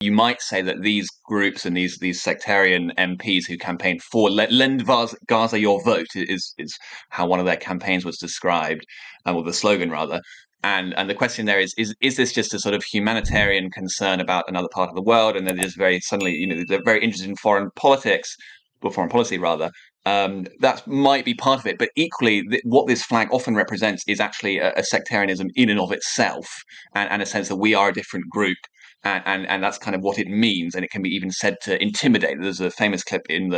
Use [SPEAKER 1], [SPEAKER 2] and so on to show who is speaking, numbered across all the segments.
[SPEAKER 1] You might say that these groups and these sectarian MPs who campaigned for "Lend Gaza your vote" is how one of their campaigns was described, or the slogan rather. And the question there is this just a sort of humanitarian concern about another part of the world, and they're just very suddenly, they're very interested in foreign politics, or foreign policy rather. That might be part of it, but equally, what this flag often represents is actually a sectarianism in and of itself, and a sense that we are a different group, and that's kind of what it means, and it can be even said to intimidate. There's a famous clip in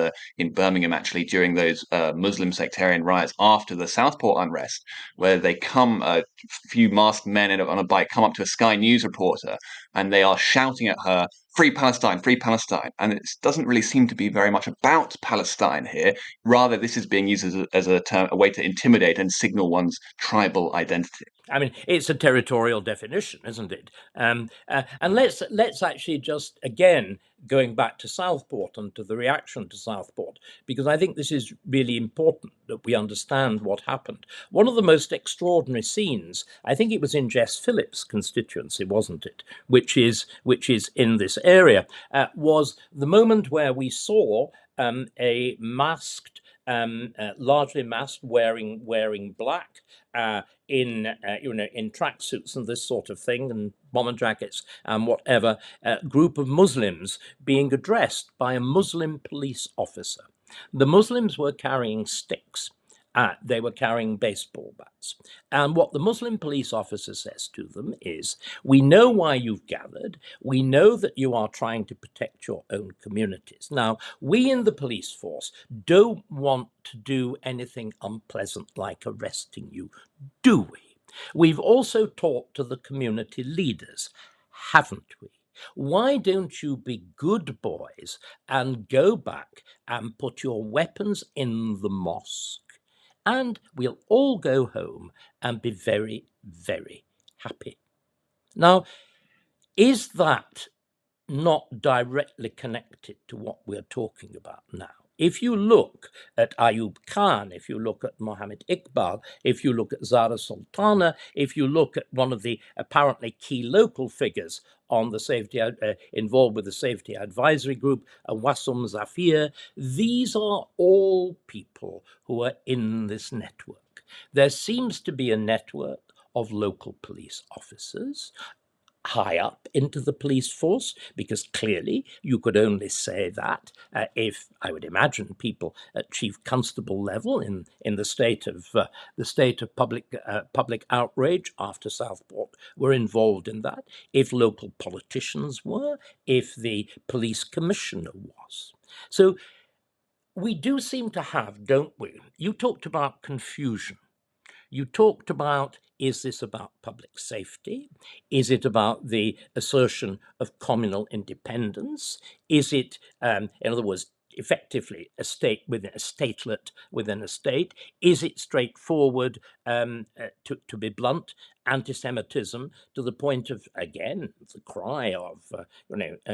[SPEAKER 1] Birmingham actually during those Muslim sectarian riots after the Southport unrest, where they come a few masked men on a bike come up to a Sky News reporter, and they are shouting at her, "Free Palestine, free Palestine," and it doesn't really seem to be very much about Palestine here. Rather, this is being used as a term, a way to intimidate and signal one's tribal identity.
[SPEAKER 2] I mean, it's a territorial definition, isn't it? And let's actually just, again, going back to Southport and to the reaction to Southport, because I think this is really important that we understand what happened. One of the most extraordinary scenes, I think it was in Jess Phillips' constituency, wasn't it? Which is in this area, was the moment where we saw a masked, largely masked, wearing black, in tracksuits and this sort of thing, and bomber jackets and whatever, group of Muslims being addressed by a Muslim police officer. The Muslims were carrying sticks. They were carrying baseball bats. And what the Muslim police officer says to them is, "We know why you've gathered. We know that you are trying to protect your own communities. Now, we in the police force don't want to do anything unpleasant like arresting you, do we? We've also talked to the community leaders, haven't we? Why don't you be good boys and go back and put your weapons in the mosque? And we'll all go home and be very, very happy." Now, is that not directly connected to what we're talking about now? If you look at Ayub Khan, if you look at Mohammed Iqbal, if you look at Zara Sultana, if you look at one of the apparently key local figures on the safety involved with the safety advisory group, Wasum Zafir, these are all people who are in this network. There seems to be a network of local police officers high up into the police force, because clearly you could only say that if, I would imagine, people at chief constable level in the state of public outrage after Southport were involved in that, if local politicians were, if the police commissioner was. So we do seem to have, don't we? You talked about confusion. You talked about, is this about public safety? Is it about the assertion of communal independence? Is it, in other words, effectively a state within a statelet within a state? Is it straightforward, to be blunt, anti-Semitism to the point of, again, the cry of,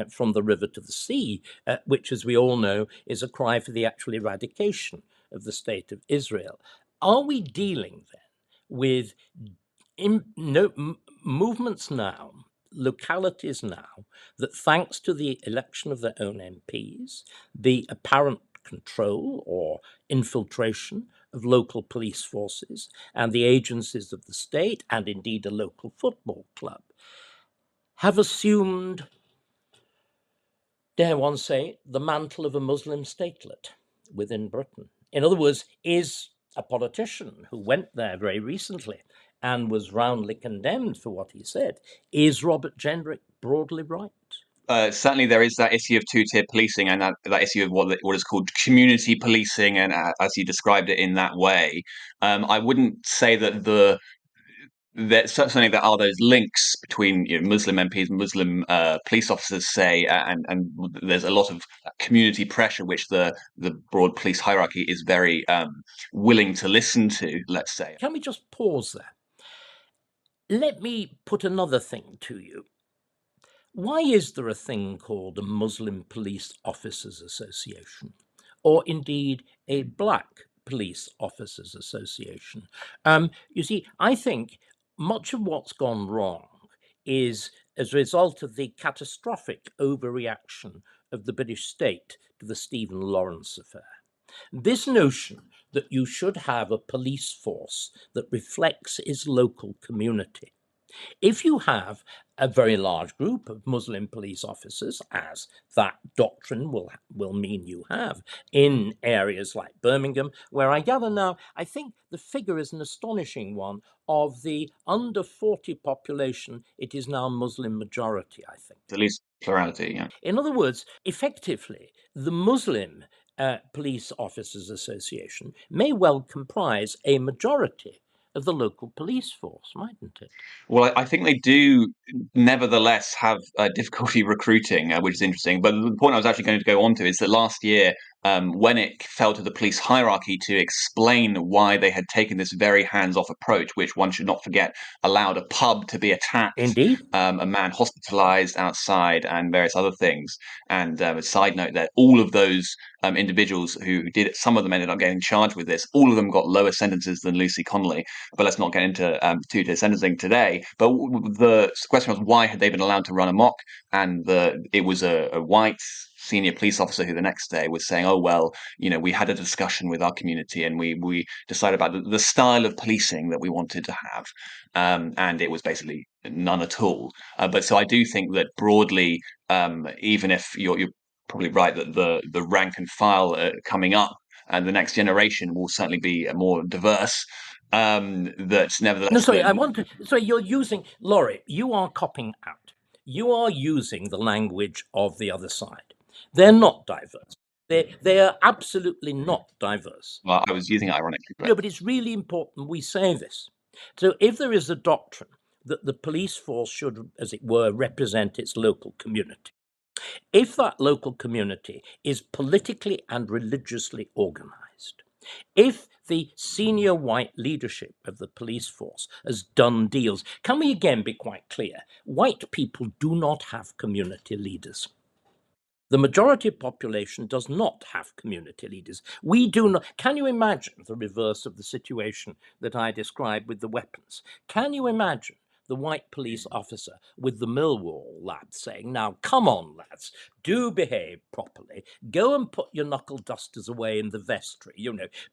[SPEAKER 2] from the river to the sea, which, as we all know, is a cry for the actual eradication of the state of Israel? Are we dealing then with movements now, localities now, that thanks to the election of their own MPs, the apparent control or infiltration of local police forces and the agencies of the state, and indeed a local football club, have assumed, dare one say, the mantle of a Muslim statelet within Britain? In other words, is a politician who went there very recently and was roundly condemned for what he said, is Robert Jenrick broadly right?
[SPEAKER 1] Certainly, there is that issue of two-tier policing, and that issue of what is called community policing, and as you described it in that way. I wouldn't say that that certainly there are those links between Muslim MPs, Muslim police officers, say, and there's a lot of community pressure which the broad police hierarchy is very willing to listen to. Let's say.
[SPEAKER 2] Can we just pause there? Let me put another thing to you. Why is there a thing called a Muslim Police Officers Association, or indeed a Black Police Officers Association? You see, I think much of what's gone wrong is as a result of the catastrophic overreaction of the British state to the Stephen Lawrence affair. This notion that you should have a police force that reflects its local community. If you have a very large group of Muslim police officers, as that doctrine will mean you have in areas like Birmingham, where I gather now, I think the figure is an astonishing one, of the under 40 population, it is now Muslim majority, I think.
[SPEAKER 1] At least plurality, yeah.
[SPEAKER 2] In other words, effectively, the Muslim Police Officers Association may well comprise a majority of the local police force, mightn't it?
[SPEAKER 1] Well, I think they do nevertheless have difficulty recruiting, which is interesting. But the point I was actually going to go on to is that last year, when it fell to the police hierarchy to explain why they had taken this very hands-off approach, which one should not forget allowed a pub to be attacked,
[SPEAKER 2] Indeed.
[SPEAKER 1] a man hospitalized outside, and various other things. And a side note that all of those individuals who did it, some of them ended up getting charged with this. All of them got lower sentences than Lucy Connolly. But let's not get into two-tier sentencing today. But the question was, why had they been allowed to run amok? And it was a white senior police officer who the next day was saying, oh, well, we had a discussion with our community and we decided about the style of policing that we wanted to have. And it was basically none at all. But so I do think that broadly, even if you're probably right that the rank and file coming up and the next generation will certainly be more diverse, that nevertheless.
[SPEAKER 2] No, sorry, I want to. Sorry, you're using, Laurie, you are copying out. You are using the language of the other side. They're not diverse. They are absolutely not diverse.
[SPEAKER 1] Well, I was using it ironically.
[SPEAKER 2] No, but it's really important we say this. So if there is a doctrine that the police force should, as it were, represent its local community, if that local community is politically and religiously organized, if the senior white leadership of the police force has done deals, can we again be quite clear? White people do not have community leaders. The majority population does not have community leaders. We do not. Can you imagine the reverse of the situation that I described with the weapons? Can you imagine the white police officer with the Millwall lads saying, now, come on, lads, do behave properly. Go and put your knuckle dusters away in the vestry.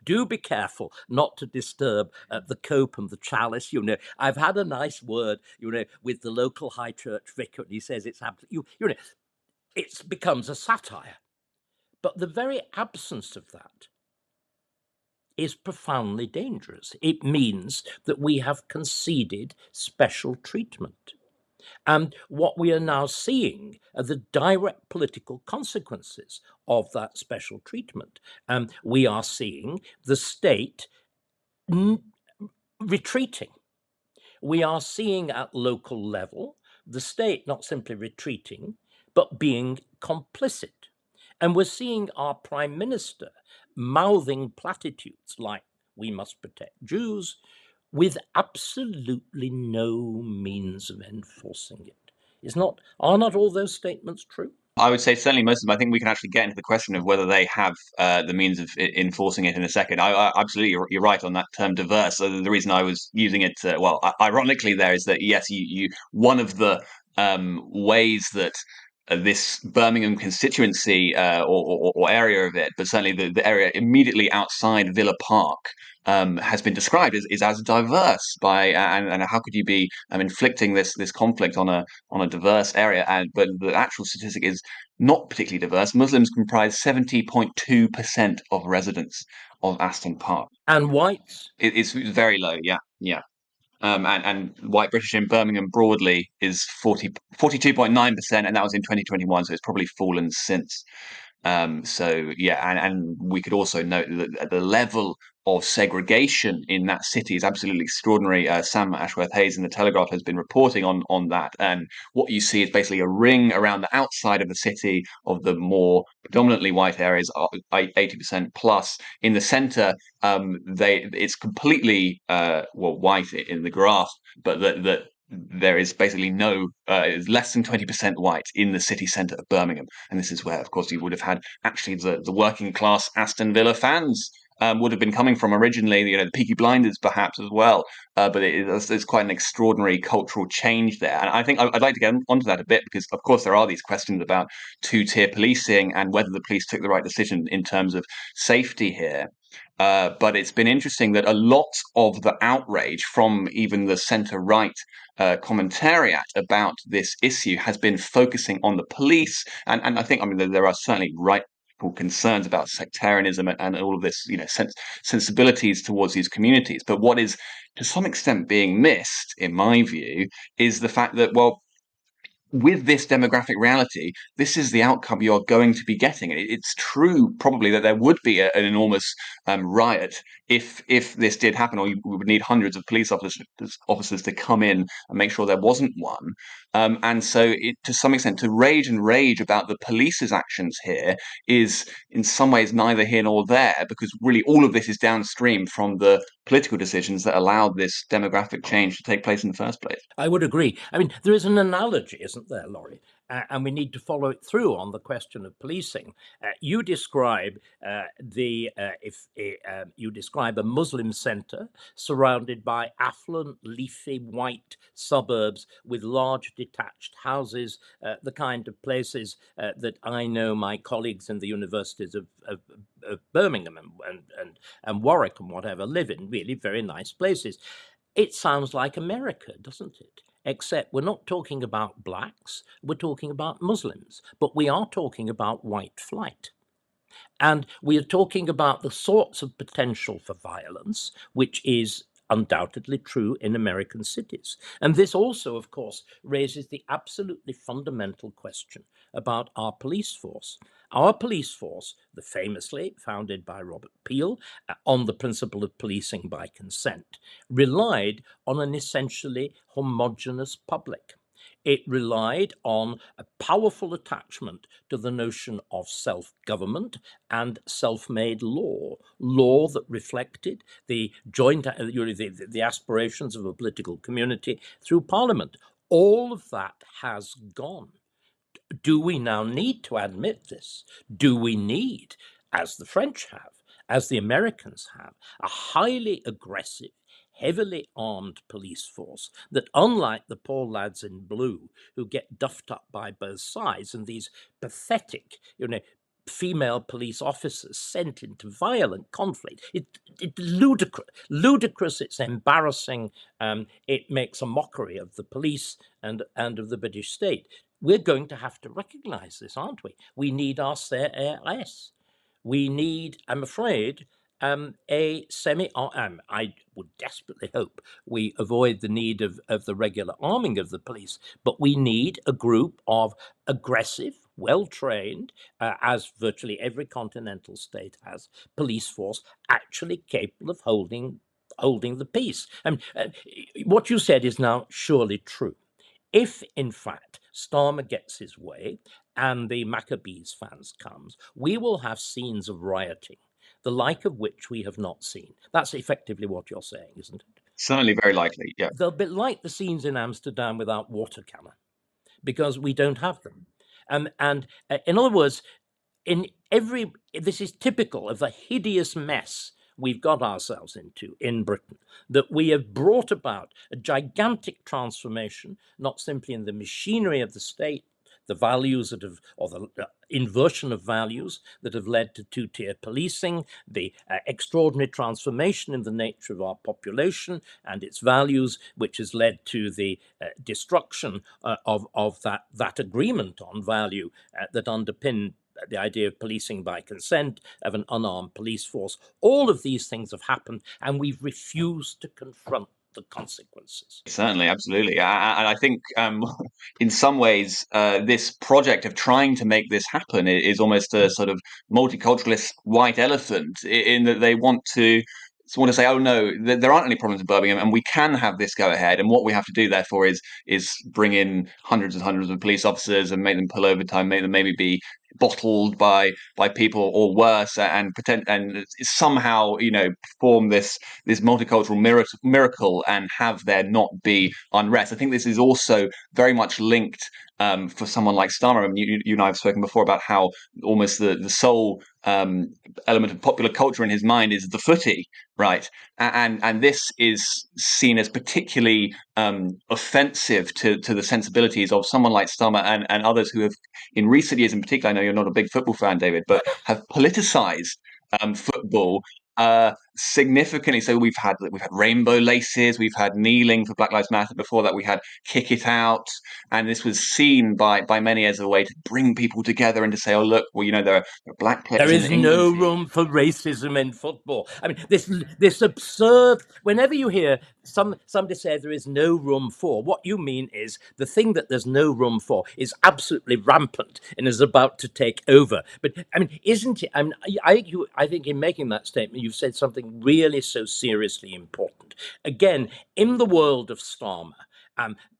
[SPEAKER 2] Do be careful not to disturb the cope and the chalice. I've had a nice word, with the local high church vicar, and he says it's absolutely, it becomes a satire. But the very absence of that is profoundly dangerous. It means that we have conceded special treatment. And what we are now seeing are the direct political consequences of that special treatment. We are seeing the state retreating. We are seeing at local level the state not simply retreating, but being complicit. And we're seeing our Prime Minister mouthing platitudes like, we must protect Jews, with absolutely no means of enforcing it. Are not all those statements true?
[SPEAKER 1] I would say certainly most of them. I think we can actually get into the question of whether they have the means of enforcing it in a second. Absolutely, you're right on that term diverse. So the reason I was using it, ironically, there is that yes, you one of the ways that this Birmingham constituency or area of it, but certainly the area immediately outside Villa Park, has been described is as diverse by and how could you be inflicting this conflict on a diverse area? But the actual statistic is not particularly diverse. Muslims comprise 70.2% of residents of Aston Park,
[SPEAKER 2] and whites.
[SPEAKER 1] It's very low. Yeah, yeah. And white British in Birmingham broadly is 42.9%, and that was in 2021, so it's probably fallen since. So yeah, and we could also note that the level of segregation in that city is absolutely extraordinary. Sam Ashworth-Hayes in the Telegraph has been reporting on that, and what you see is basically a ring around the outside of the city of the more predominantly white areas, 80% plus. In the centre, it's completely white in the graph, but that there is basically less than 20% white in the city centre of Birmingham. And this is where, of course, you would have had actually the working class Aston Villa fans would have been coming from originally, the Peaky Blinders perhaps as well. But it's quite an extraordinary cultural change there. And I think I'd like to get onto that a bit because, of course, there are these questions about two-tier policing and whether the police took the right decision in terms of safety here. But it's been interesting that a lot of the outrage from even the centre-right commentariat about this issue has been focusing on the police. And I think, there are certainly rightful concerns about sectarianism and all of this, sensibilities towards these communities. But what is to some extent being missed, in my view, is the fact that, well, with this demographic reality, this is the outcome you're going to be getting. It's true, probably, that there would be an enormous riot if this did happen, or we would need hundreds of police officers to come in and make sure there wasn't one. And so, to some extent, to rage and rage about the police's actions here is, in some ways, neither here nor there, because really all of this is downstream from the political decisions that allowed this demographic change to take place in the first place.
[SPEAKER 2] I would agree. I mean, there is an analogy, isn't there, Laurie? And we need to follow it through on the question of policing. You describe you describe a Muslim centre surrounded by affluent, leafy, white suburbs with large detached houses, the kind of places that I know my colleagues in the universities of Birmingham and Warwick and whatever live in, really very nice places. It sounds like America, doesn't it? Except we're not talking about blacks, we're talking about Muslims, but we are talking about white flight. And we are talking about the sorts of potential for violence, which is undoubtedly true in American cities. And this also, of course, raises the absolutely fundamental question about our police force. Our police force, the famously founded by Robert Peel on the principle of policing by consent, relied on an essentially homogenous public. It relied on a powerful attachment to the notion of self-government and self-made law that reflected the the aspirations of a political community through Parliament. All of that has gone. Do we now need to admit this? Do we need, as the French have, as the Americans have, a highly aggressive, heavily armed police force that, unlike the poor lads in blue who get duffed up by both sides and these pathetic, female police officers sent into violent conflict. It's ludicrous. It's embarrassing. It makes a mockery of the police and of the British state. We're going to have to recognise this, aren't we? We need our CRS. We need, I'm afraid, a semi. I would desperately hope we avoid the need of the regular arming of the police, but we need a group of aggressive, well-trained, as virtually every continental state has, police force actually capable of holding the peace. And what you said is now surely true. If, in fact, Starmer gets his way and the Maccabees fans comes, we will have scenes of rioting, the like of which we have not seen. That's effectively what you're saying, isn't it?
[SPEAKER 1] Certainly very likely, yeah.
[SPEAKER 2] They'll be like the scenes in Amsterdam without water cannon, because we don't have them. And in other words, this is typical of the hideous mess we've got ourselves into in Britain, that we have brought about a gigantic transformation, not simply in the machinery of the state, the values that have, or the inversion of values that have led to two-tier policing, the extraordinary transformation in the nature of our population and its values, which has led to the destruction of that agreement on value that underpinned the idea of policing by consent, of an unarmed police force. All of these things have happened, and we've refused to confront the consequences.
[SPEAKER 1] Certainly, absolutely. And I think in some ways, this project of trying to make this happen is almost a sort of multiculturalist white elephant, in that they want to say, oh no, there aren't any problems in Birmingham, and we can have this go ahead. And what we have to do, therefore, is bring in hundreds and hundreds of police officers and make them pull overtime, make them maybe be bottled by people or worse, and somehow form this multicultural miracle and have there not be unrest. I think this is also very much linked for someone like Starmer. I mean, you and I have spoken before about how almost the sole element of popular culture in his mind is the footy, right? And this is seen as particularly offensive to the sensibilities of someone like Starmer and others who have, in recent years in particular, I know you're not a big football fan, David, but have politicized football significantly. So we've had rainbow laces, we've had kneeling for Black Lives Matter. Before that, we had kick it out, and this was seen by many as a way to bring people together and to say, oh look, well, there are black
[SPEAKER 2] There
[SPEAKER 1] players in
[SPEAKER 2] is
[SPEAKER 1] the England
[SPEAKER 2] no
[SPEAKER 1] team.
[SPEAKER 2] room for racism in football. I mean, this absurd. Whenever you hear somebody say there is no room for, what you mean is the thing that there's no room for is absolutely rampant and is about to take over. But I mean, isn't it? I mean, I think in making that statement, you've said something really so seriously important. Again, in the world of Starmer.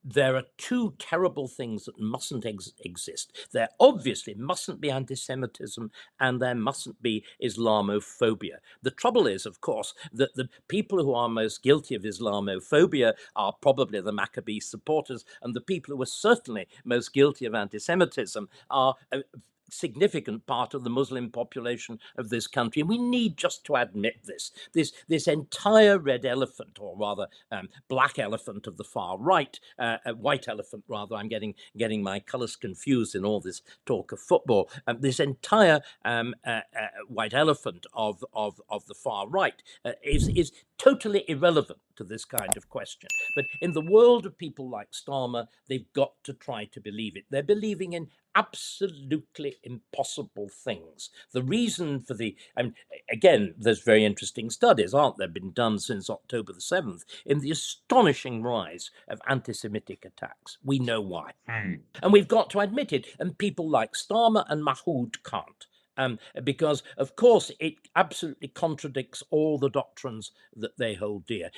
[SPEAKER 2] There are two terrible things that mustn't exist. There obviously mustn't be anti-Semitism and there mustn't be Islamophobia. The trouble is, of course, that the people who are most guilty of Islamophobia are probably the Maccabee supporters, and the people who are certainly most guilty of anti-Semitism are significant part of the Muslim population of this country, and we need just to admit this. This entire red elephant, or rather black elephant of the far right, white elephant rather. I'm getting my colours confused in all this talk of football. This entire white elephant of the far right is totally irrelevant to this kind of question. But in the world of people like Starmer, they've got to try to believe it. They're believing in absolutely impossible things. The reason for again, there's very interesting studies, aren't there, been done since October the 7th in the astonishing rise of anti-Semitic attacks. We know why. And we've got to admit it. And people like Starmer and Mahood can't. Because, of course, it absolutely contradicts all the doctrines that they hold dear.